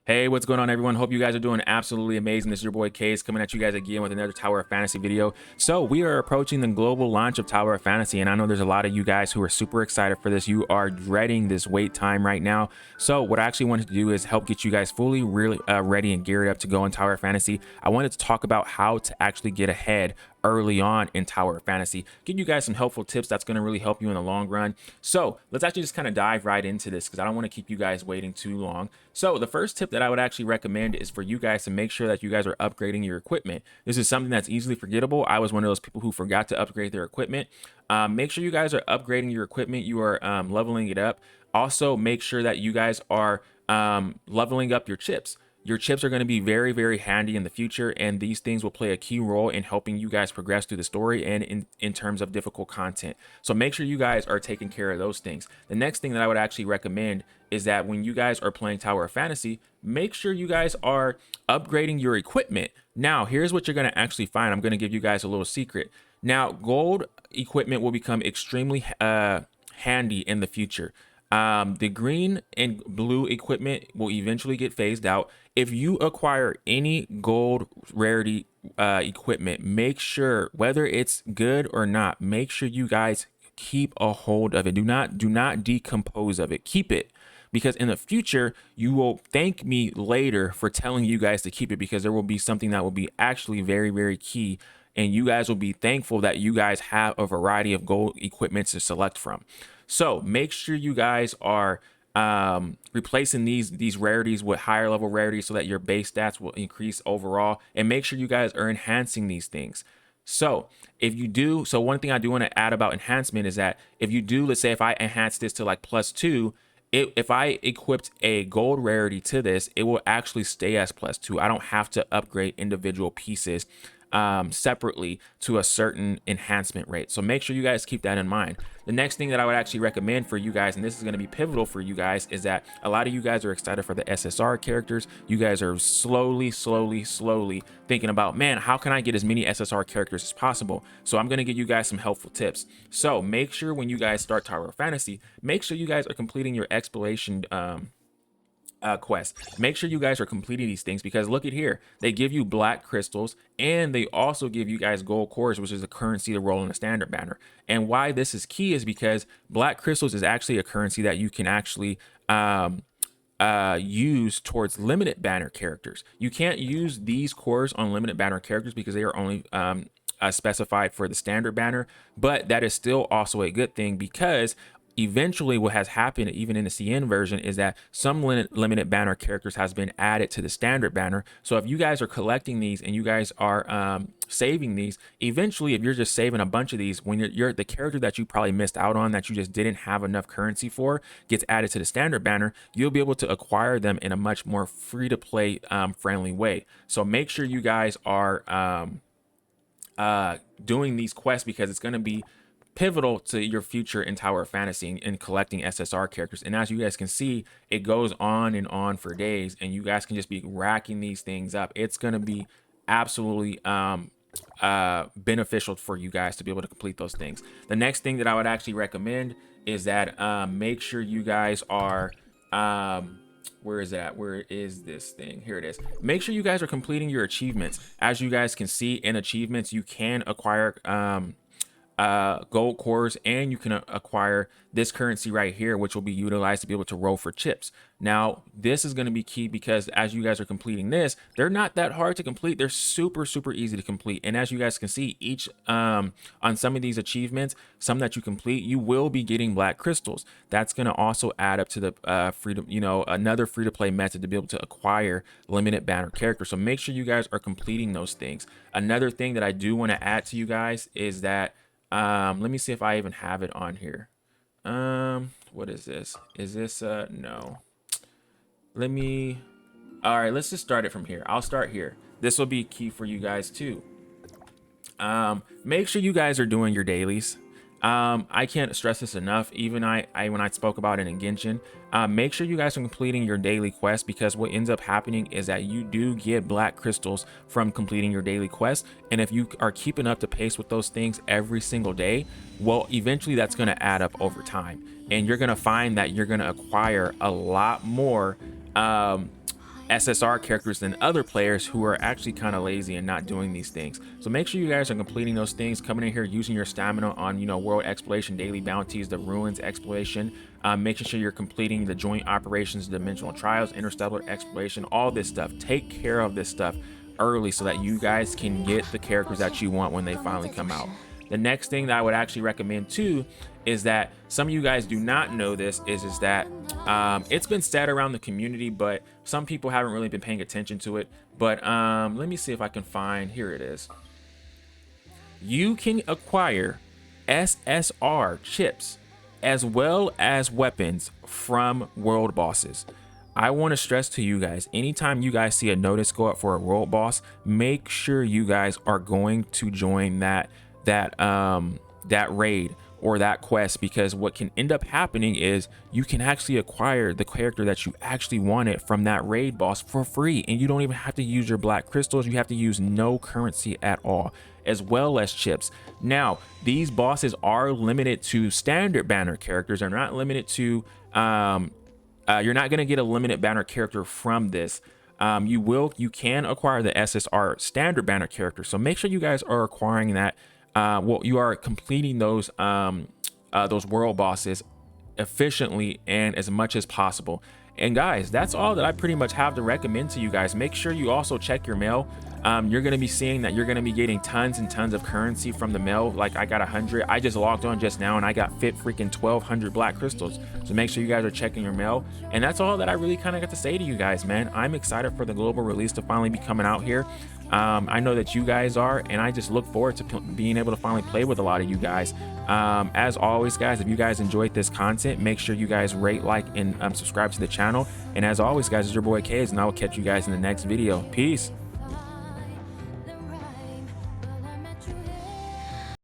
Hey, what's going on, everyone? Hope you guys are doing absolutely amazing. This is your boy Case coming at you guys again with another Tower of Fantasy video. So we are approaching the global launch of Tower of Fantasy, and I know there's a lot of you guys who are super excited for this. You are dreading this wait time right now. So what I actually wanted to do is help get you guys fully really ready and geared up to go in Tower of Fantasy. I wanted to talk about how to actually get ahead early on in Tower of Fantasy, give you guys some helpful tips that's going to really help you in the long run. So let's actually just kind of dive right into this because I don't want to keep you guys waiting too long. So the first tip that I would actually recommend is for you guys to make sure that you guys are upgrading your equipment. This is something that's easily forgettable. I was one of those people who forgot to upgrade their equipment. Make sure you guys are upgrading your equipment. You are leveling it up. Also, make sure that you guys are leveling up your chips. Your chips are going to be very, very handy in the future, and these things will play a key role in helping you guys progress through the story and in terms of difficult content. So make sure you guys are taking care of those things. The next thing that I would actually recommend is that when you guys are playing Tower of Fantasy, make sure you guys are upgrading your equipment. Now, here's what you're going to actually find. I'm going to give you guys a little secret. Now, gold equipment will become extremely handy in the future. The green and blue equipment will eventually get phased out. If you acquire any gold rarity equipment, make sure, whether it's good or not, make sure you guys keep a hold of it. Do not decompose of it. Keep it, because in the future you will thank me later for telling you guys to keep it, because there will be something that will be actually very, very key, and you guys will be thankful that you guys have a variety of gold equipment to select from. So make sure you guys are replacing these rarities with higher level rarities so that your base stats will increase overall, and make sure you guys are enhancing these things. So if you do, so one thing I do want to add about enhancement is that if you do, let's say if I enhance this to like +2, if I equipped a gold rarity to this, it will actually stay as +2. I don't have to upgrade individual pieces separately to a certain enhancement rate. So make sure you guys keep that in mind. The next thing that I would actually recommend for you guys, and this is going to be pivotal for you guys, is that a lot of you guys are excited for the SSR characters. You guys are slowly thinking about, man, how can I get as many SSR characters as possible? So I'm going to give you guys some helpful tips. So make sure when you guys start Tower of Fantasy, make sure you guys are completing your exploration quest. Make sure you guys are completing these things, because look at here, they give you black crystals, and they also give you guys gold cores, which is a currency to roll in a standard banner. And why this is key is because black crystals is actually a currency that you can actually use towards limited banner characters. You can't use these cores on limited banner characters because they are only specified for the standard banner, but that is still also a good thing, because eventually what has happened even in the CN version is that some limited banner characters has been added to the standard banner. So if you guys are collecting these and you guys are saving these, eventually if you're just saving a bunch of these, when you're the character that you probably missed out on, that you just didn't have enough currency for, gets added to the standard banner, you'll be able to acquire them in a much more free to play friendly way. So make sure you guys are doing these quests, because it's going to be pivotal to your future in Tower of Fantasy and collecting SSR characters. And as you guys can see, it goes on and on for days, and you guys can just be racking these things up. It's going to be absolutely beneficial for you guys to be able to complete those things. The next thing that I would actually recommend is that make sure you guys are where is that? Where is this thing? Here it is. Make sure you guys are completing your achievements. As you guys can see, in achievements you can acquire gold cores, and you can acquire this currency right here, which will be utilized to be able to roll for chips. Now this is going to be key, because as you guys are completing this, they're not that hard to complete. They're super easy to complete. And as you guys can see, each on some of these achievements, some that you complete, you will be getting black crystals. That's going to also add up to the another free to play method to be able to acquire limited banner characters. So make sure you guys are completing those things. Another thing that I do want to add to you guys is that let me see if I even have it on here. What is this? Is this no. All right, let's just start it from here. I'll start here. This will be key for you guys too. Make sure you guys are doing your dailies. I can't stress this enough. Even when I spoke about it in Genshin, make sure you guys are completing your daily quest, because what ends up happening is that you do get black crystals from completing your daily quest. And if you are keeping up to pace with those things every single day, well, eventually that's going to add up over time, and you're going to find that you're going to acquire a lot more SSR characters than other players who are actually kind of lazy and not doing these things. So make sure you guys are completing those things, coming in here using your stamina on, you know, world exploration, daily bounties, the ruins exploration, making sure you're completing the joint operations, dimensional trials, interstellar exploration, all this stuff. Take care of this stuff early so that you guys can get the characters that you want when they finally come out. The next thing that I would actually recommend too is that some of you guys do not know this is that it's been said around the community, but some people haven't really been paying attention to it. But let me see if I can find, here it is. You can acquire SSR chips as well as weapons from world bosses. I want to stress to you guys, anytime you guys see a notice go up for a world boss, make sure you guys are going to join that raid or that quest, because what can end up happening is you can actually acquire the character that you actually wanted from that raid boss for free, and you don't even have to use your black crystals. You have to use no currency at all, as well as chips. Now, these bosses are limited to standard banner characters. They're not limited to you're not going to get a limited banner character from this. You can acquire the SSR standard banner character, so make sure you guys are acquiring that. Well, you are completing those world bosses efficiently and as much as possible. And guys, that's all that I pretty much have to recommend to you guys. Make sure you also check your mail. You're going to be seeing that you're going to be getting tons and tons of currency from the mail. Like I got 100. I just logged on just now and I got freaking 1,200 black crystals. So make sure you guys are checking your mail. And that's all that I really kind of got to say to you guys, man. I'm excited for the global release to finally be coming out here. I know that you guys are, and I just look forward to being able to finally play with a lot of you guys. As always, guys, if you guys enjoyed this content, make sure you guys rate, like, and subscribe to the channel. And as always, guys, it's your boy Kaze, and I will catch you guys in the next video. Peace.